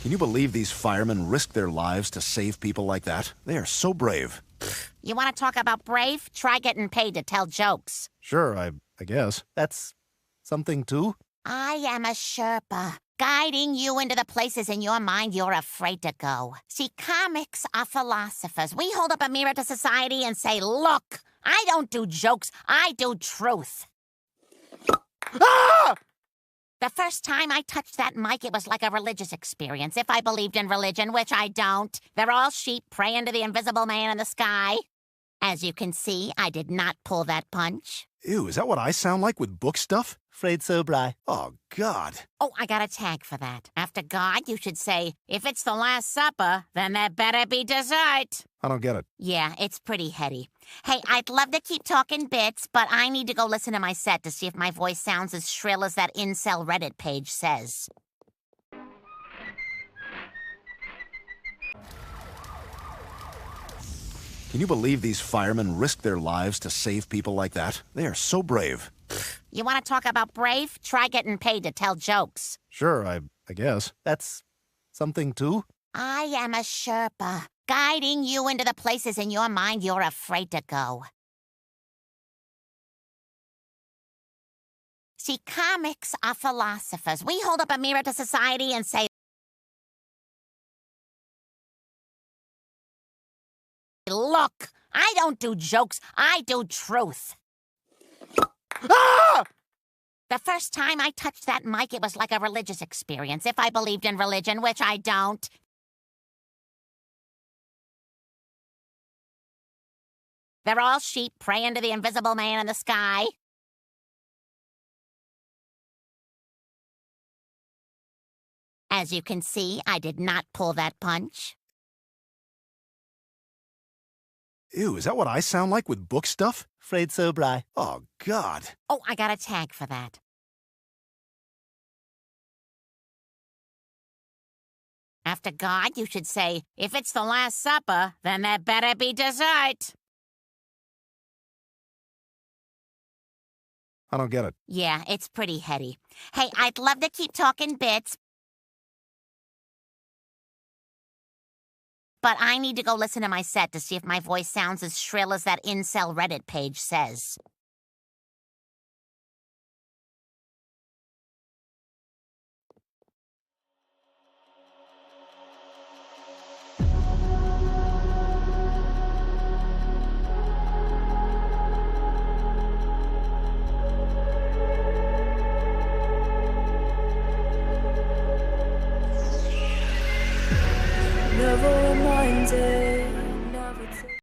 Can you believe these firemen risk their lives to save people like that? They are so brave. You want to talk about brave? Try getting paid to tell jokes. Sure, I guess. That's something too. I am a sherpa, guiding you into the places in your mind you're afraid to go. See, comics are philosophers. We hold up a mirror to society and say, look, I don't do jokes, I do truth. Ah! The first time I touched that mic, it was like a religious experience. If I believed in religion, which I don't. They're all sheep praying to the invisible man in the sky. As you can see, I did not pull that punch. Ew, is that what I sound like with book stuff? Afraid so, Bri. Oh, God. Oh, I got a tag for that. After God, you should say, if it's the Last Supper, then there better be dessert. I don't get it. Yeah, it's pretty heady. Hey, I'd love to keep talking bits, but I need to go listen to my set to see if my voice sounds as shrill as that incel Reddit page says. Can you believe these firemen risk their lives to save people like that? They are so brave. You want to talk about brave? Try getting paid to tell jokes. Sure, I guess. That's something too. I am a sherpa, guiding you into the places in your mind you're afraid to go. See, comics are philosophers. We hold up a mirror to society and say, look, I don't do jokes, I do truth. Ah! The first time I touched that mic, it was like a religious experience. If I believed in religion, which I don't. They're all sheep praying to the invisible man in the sky. As you can see, I did not pull that punch. Ew, is that what I sound like with book stuff? Afraid so, Bri. Oh, God. Oh, I got a tag for that. After God, you should say, if it's the Last Supper, then there better be dessert. I don't get it. Yeah, it's pretty heady. Hey, I'd love to keep talking bits, but I need to go listen to my set to see if my voice sounds as shrill as that incel Reddit page says. Never minded.